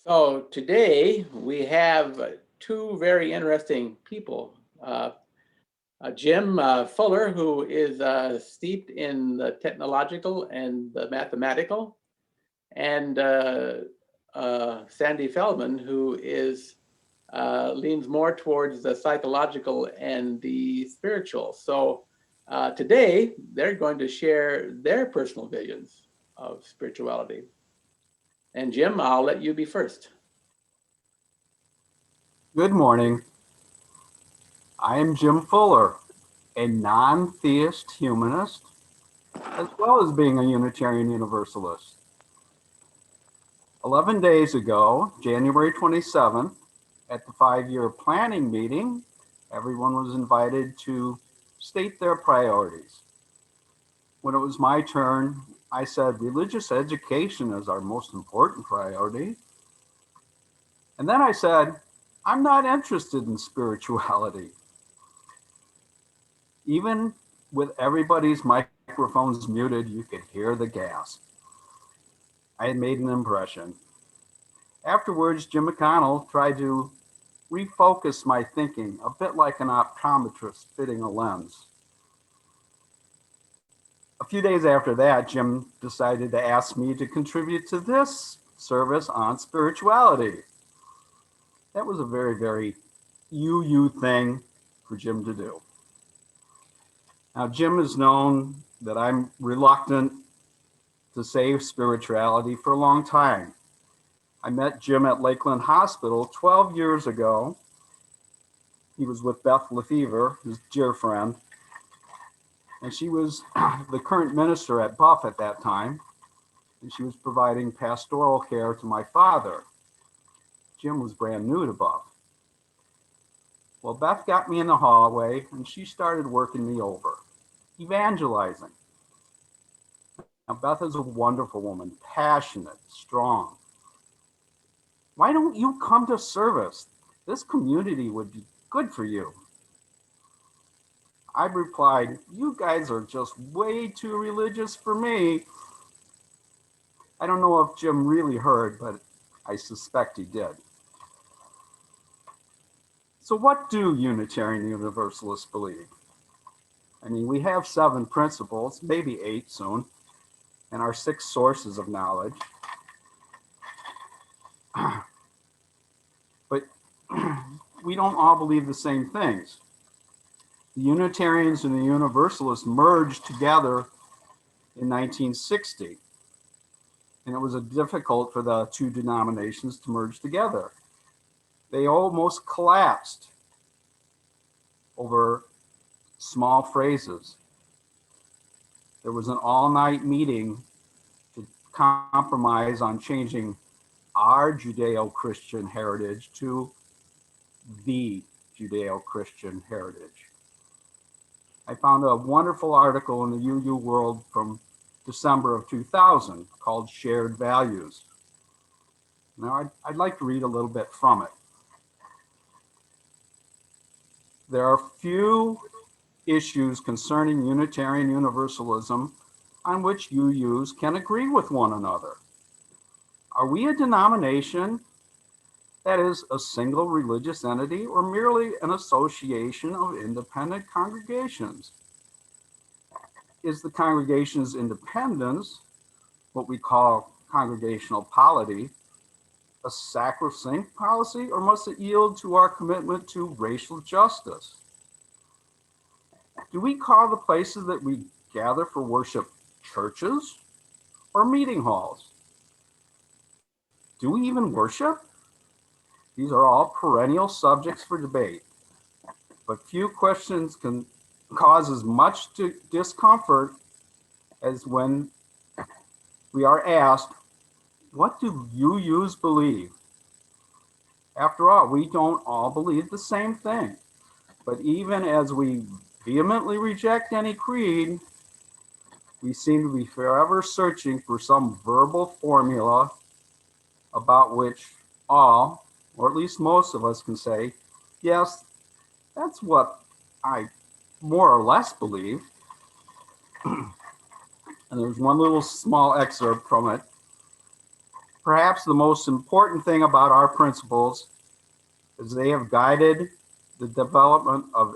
So today we have two very interesting people. Jim Fuller, who is steeped in the technological and the mathematical, and Sandy Feldman, who is leans more towards the psychological and the spiritual. So today they're going to share their personal visions of spirituality. And Jim, I'll let you be first. Good morning. I am Jim Fuller, a non-theist humanist, as well as being a Unitarian Universalist. 11 days ago, January 27th, at the 5-year planning meeting, everyone was invited to state their priorities. When it was my turn, I said religious education is our most important priority. And then I said, I'm not interested in spirituality. Even with everybody's microphones muted, you could hear the gasp. I had made an impression. Afterwards, Jim McConnell tried to refocus my thinking, a bit like an optometrist fitting a lens. A few days after that, Jim decided to ask me to contribute to this service on spirituality. That was a very, very you thing for Jim to do. Now, Jim has known that I'm reluctant to save spirituality for a long time. I met Jim at Lakeland Hospital 12 years ago. He was with Beth Lefevre, his dear friend, and she was the current minister at Buff at that time, and she was providing pastoral care to my father. Jim was brand new to Buff. Well, Beth got me in the hallway, and she started working me over, evangelizing. Now, Beth is a wonderful woman, passionate, strong. Why don't you come to service? This community would be good for you. I replied, you guys are just way too religious for me. I don't know if Jim really heard, but I suspect he did. So what do Unitarian Universalists believe? I mean, we have 7 principles, maybe 8 soon, and our 6 sources of knowledge. But we don't all believe the same things. The Unitarians and the Universalists merged together in 1960, and it was difficult for the 2 denominations to merge together. They almost collapsed over small phrases. There was an all-night meeting to compromise on changing our Judeo-Christian heritage to the Judeo-Christian heritage. I found a wonderful article in the UU World from December of 2000 called Shared Values. Now, I'd like to read a little bit from it. There are few issues concerning Unitarian Universalism on which UUs can agree with one another. Are we a denomination that is a single religious entity or merely an association of independent congregations? Is the congregation's independence, what we call congregational polity, a sacrosanct policy, or must it yield to our commitment to racial justice? Do we call the places that we gather for worship churches or meeting halls? Do we even worship? These are all perennial subjects for debate, but few questions can cause as much discomfort as when we are asked, what do UUs believe? After all, we don't all believe the same thing, but even as we vehemently reject any creed, we seem to be forever searching for some verbal formula about which all, or at least most of us, can say, yes, that's what I more or less believe. And there's one little small excerpt from it. Perhaps the most important thing about our principles is they have guided the development of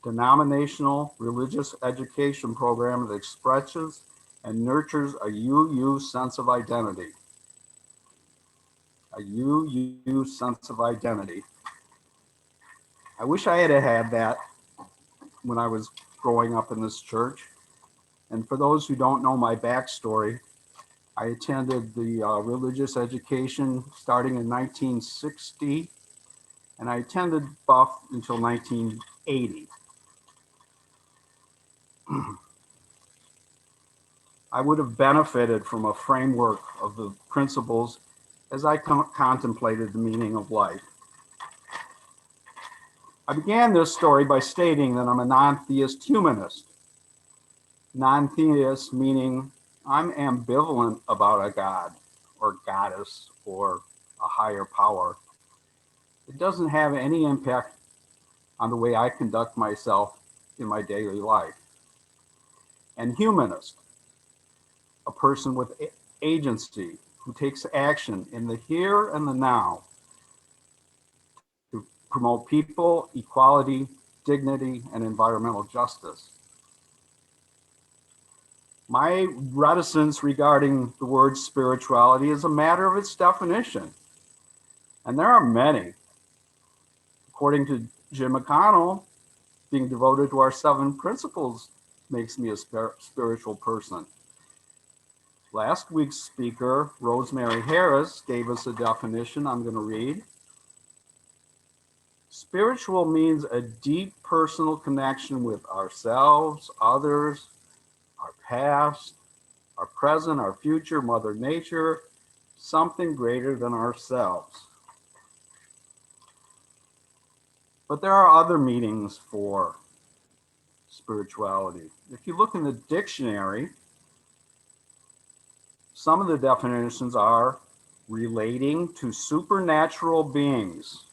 denominational religious education program that expresses and nurtures a UU sense of identity. A UU sense of identity. I wish I had had that when I was growing up in this church. And for those who don't know my backstory, I attended the religious education starting in 1960, and I attended Buff until 1980. I would have benefited from a framework of the principles as I contemplated the meaning of life. I began this story by stating that I'm a non-theist humanist. Non-theist meaning I'm ambivalent about a God or goddess or a higher power. It doesn't have any impact on the way I conduct myself in my daily life. And humanist, a person with agency who takes action in the here and the now to promote people, equality, dignity, and environmental justice. My reticence regarding the word spirituality is a matter of its definition. And there are many. According to Jim McConnell, being devoted to our 7 principles makes me a spiritual person. Last week's speaker, Rosemary Harris, gave us a definition I'm going to read. Spiritual means a deep personal connection with ourselves, others, our past, our present, our future, Mother Nature, something greater than ourselves. But there are other meanings for spirituality. If you look in the dictionary, some of the definitions are relating to supernatural beings,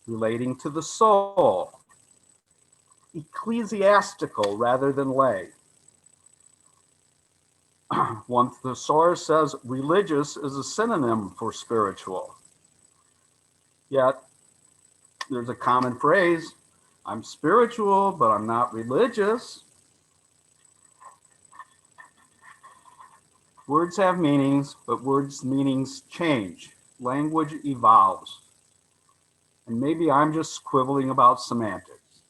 relating to the soul, ecclesiastical rather than lay. One thesaurus says religious is a synonym for spiritual. Yet there's a common phrase, I'm spiritual, but I'm not religious. Words have meanings, but words' meanings change. Language evolves. And maybe I'm just quibbling about semantics.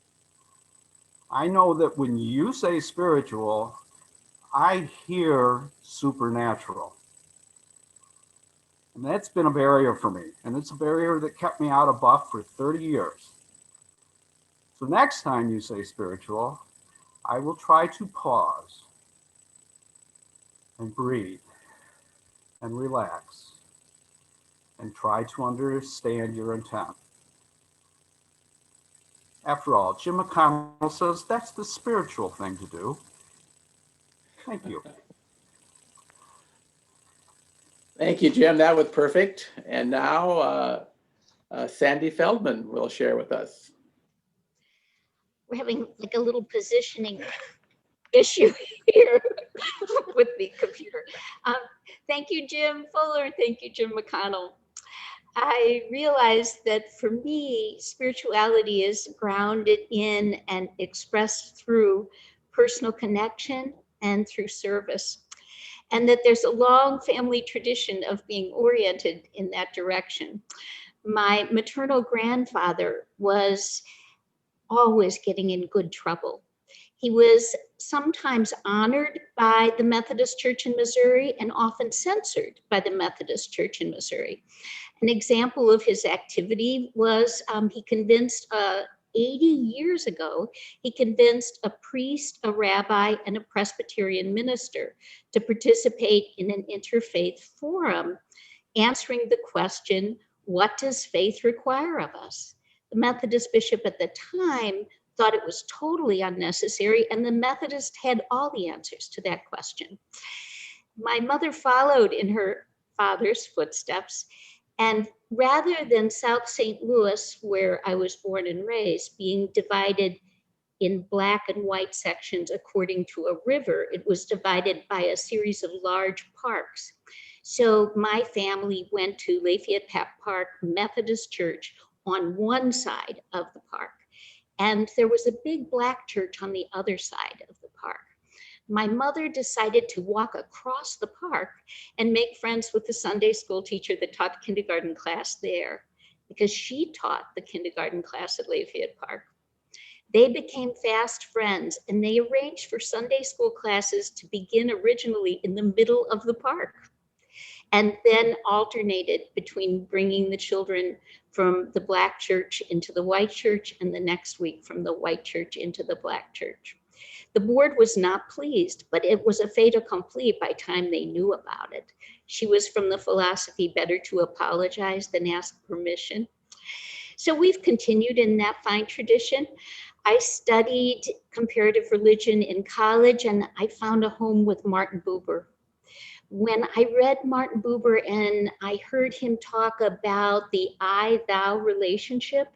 I know that when you say spiritual, I hear supernatural. And that's been a barrier for me. And it's a barrier that kept me out of Buff for 30 years. So next time you say spiritual, I will try to pause and breathe and relax and try to understand your intent. After all, Jim McConnell says that's the spiritual thing to do. Thank you. Thank you, Jim. That was perfect. And now Sandy Feldman will share with us. We're having like a little positioning issue here with the computer. Thank you, Jim Fuller. Thank you, Jim McConnell. I realized that for me, spirituality is grounded in and expressed through personal connection and through service. And that there's a long family tradition of being oriented in that direction. My maternal grandfather was always getting in good trouble. He was sometimes honored by the Methodist Church in Missouri and often censored by the Methodist Church in Missouri. An example of his activity was he convinced 80 years ago, he convinced a priest, a rabbi, and a Presbyterian minister to participate in an interfaith forum, answering the question, what does faith require of us? The Methodist bishop at the time thought it was totally unnecessary, and the Methodists had all the answers to that question. My mother followed in her father's footsteps, and rather than South St. Louis, where I was born and raised, being divided in black and white sections according to a river, it was divided by a series of large parks. So my family went to Lafayette Park Methodist Church on one side of the park, and there was a big black church on the other side of the park. My mother decided to walk across the park and make friends with the Sunday school teacher that taught kindergarten class there, because she taught the kindergarten class at Lafayette Park. They became fast friends, and they arranged for Sunday school classes to begin originally in the middle of the park, and then alternated between bringing the children from the black church into the white church, and the next week from the white church into the black church. The board was not pleased, but it was a fait accompli by the time they knew about it. She was from the philosophy, better to apologize than ask permission. So we've continued in that fine tradition. I studied comparative religion in college, and I found a home with Martin Buber. When I read Martin Buber and I heard him talk about the I-thou relationship,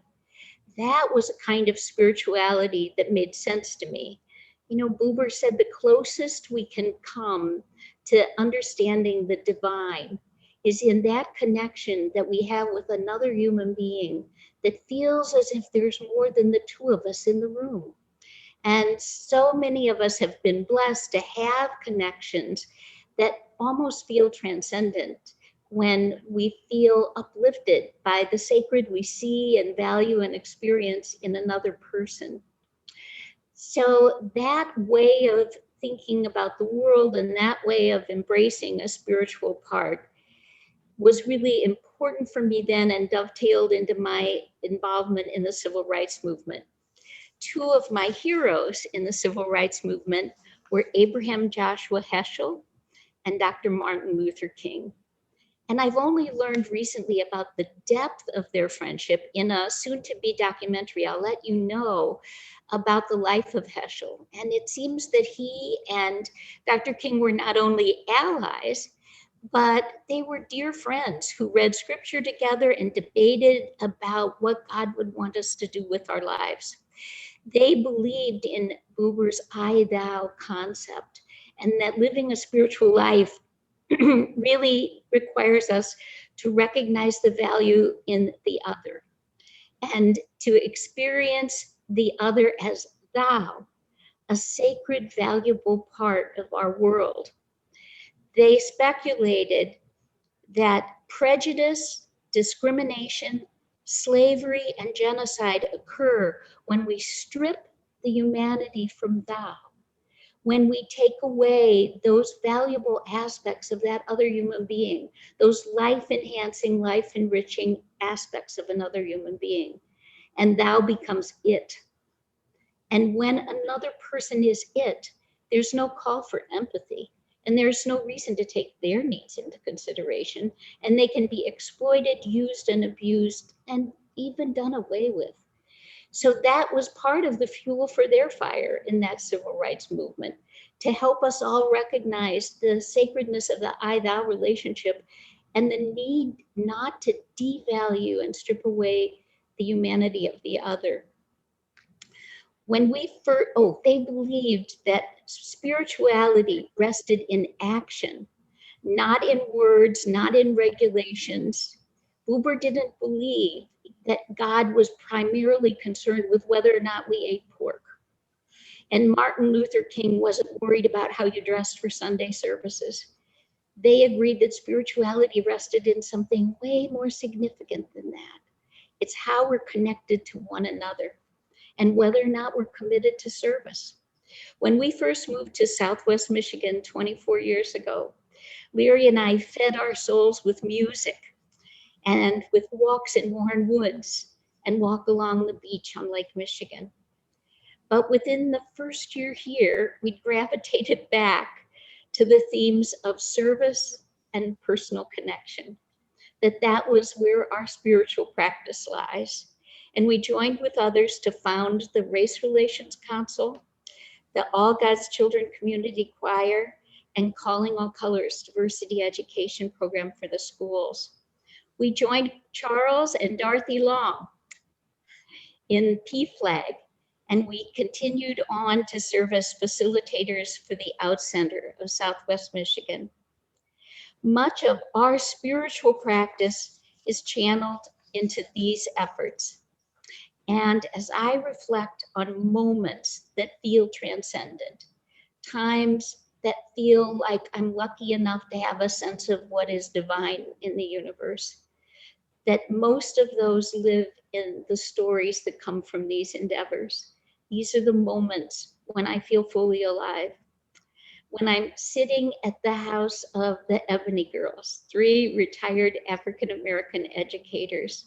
that was a kind of spirituality that made sense to me. You know, Buber said the closest we can come to understanding the divine is in that connection that we have with another human being that feels as if there's more than the two of us in the room. And so many of us have been blessed to have connections that almost feel transcendent, when we feel uplifted by the sacred we see and value and experience in another person. So that way of thinking about the world and that way of embracing a spiritual part was really important for me then, and dovetailed into my involvement in the civil rights movement. Two of my heroes in the civil rights movement were Abraham Joshua Heschel and Dr. Martin Luther King. And I've only learned recently about the depth of their friendship in a soon-to-be documentary. I'll let you know about the life of Heschel. And it seems that he and Dr. King were not only allies, but they were dear friends who read scripture together and debated about what God would want us to do with our lives. They believed in Buber's I-thou concept, and that living a spiritual life really requires us to recognize the value in the other and to experience the other as thou, a sacred, valuable part of our world. They speculated that prejudice, discrimination, slavery, and genocide occur when we strip the humanity from thou, when we take away those valuable aspects of that other human being, those life-enhancing, life-enriching aspects of another human being, and thou becomes it. And when another person is it, there's no call for empathy, and there's no reason to take their needs into consideration, and they can be exploited, used, and abused, and even done away with. So that was part of the fuel for their fire in that civil rights movement, to help us all recognize the sacredness of the I-thou relationship and the need not to devalue and strip away the humanity of the other. When we first, they believed that spirituality rested in action, not in words, not in regulations. Buber didn't believe that God was primarily concerned with whether or not we ate pork. And Martin Luther King wasn't worried about how you dressed for Sunday services. They agreed that spirituality rested in something way more significant than that. It's how we're connected to one another and whether or not we're committed to service. When we first moved to Southwest Michigan 24 years ago, Leary and I fed our souls with music and with walks in Warren Woods and walk along the beach on Lake Michigan. But within the first year here, we gravitated back to the themes of service and personal connection, that was where our spiritual practice lies. And we joined with others to found the Race Relations Council, the All God's Children Community Choir, and Calling All Colors Diversity Education Program for the schools. We joined Charles and Dorothy Long in PFLAG, and we continued on to serve as facilitators for the Out Center of Southwest Michigan. Much of our spiritual practice is channeled into these efforts. And as I reflect on moments that feel transcendent, times that feel like I'm lucky enough to have a sense of what is divine in the universe, that most of those live in the stories that come from these endeavors. These are the moments when I feel fully alive. When I'm sitting at the house of the Ebony Girls, 3 retired African American educators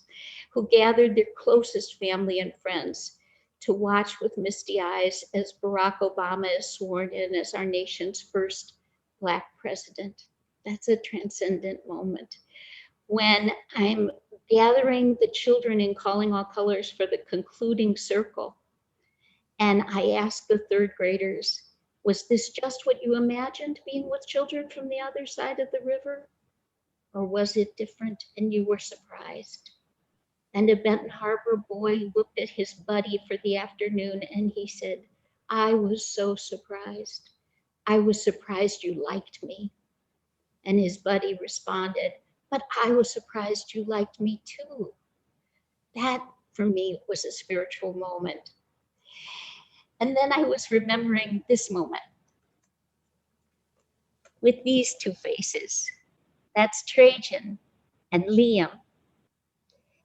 who gathered their closest family and friends to watch with misty eyes as Barack Obama is sworn in as our nation's first Black president. That's a transcendent moment. When I'm gathering the children in Calling All Colors for the concluding circle, and I asked the 3rd graders, was this just what you imagined, being with children from the other side of the river? Or was it different and you were surprised? And a Benton Harbor boy looked at his buddy for the afternoon and he said, I was so surprised. I was surprised you liked me. And his buddy responded, but I was surprised you liked me too. That, for me, was a spiritual moment. And then I was remembering this moment with these 2 faces. That's Trajan and Liam.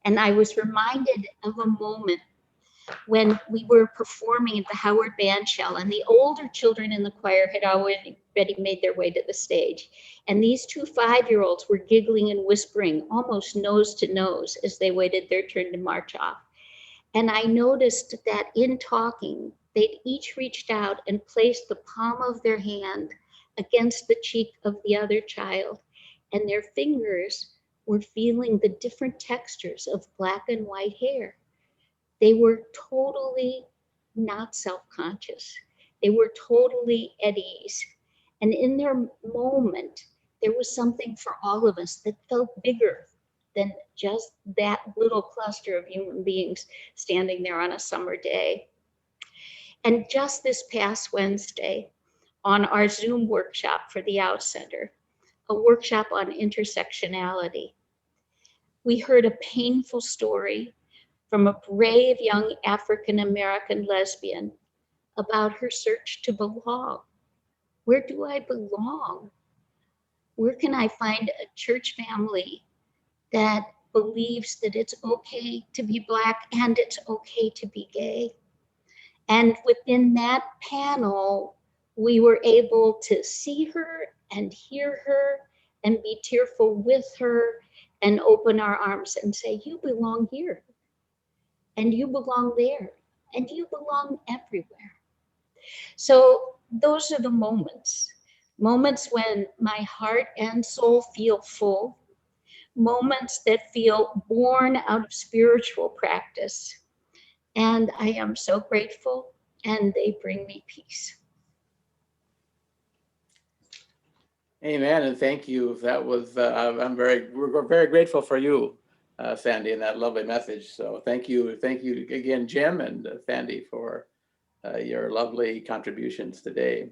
And I was reminded of a moment when we were performing at the Howard Bandshell, and the older children in the choir had already made their way to the stage. And these 2 5-year-olds were giggling and whispering almost nose to nose as they waited their turn to march off. And I noticed that in talking, they'd each reached out and placed the palm of their hand against the cheek of the other child, and their fingers were feeling the different textures of black and white hair. They were totally not self-conscious. They were totally at ease. And in their moment, there was something for all of us that felt bigger than just that little cluster of human beings standing there on a summer day. And just this past Wednesday, on our Zoom workshop for the Out Center, a workshop on intersectionality, we heard a painful story from a brave young African American lesbian about her search to belong. Where do I belong? Where can I find a church family that believes that it's okay to be Black and it's okay to be gay? And within that panel, we were able to see her and hear her and be tearful with her and open our arms and say, you belong here, and you belong there, and you belong everywhere. So those are the moments when my heart and soul feel full, moments that feel born out of spiritual practice. And I am so grateful, and they bring me peace. Amen, and thank you. That was, we're very grateful for you, Sandy, and that lovely message. So thank you again, Jim and Sandy, for your lovely contributions today.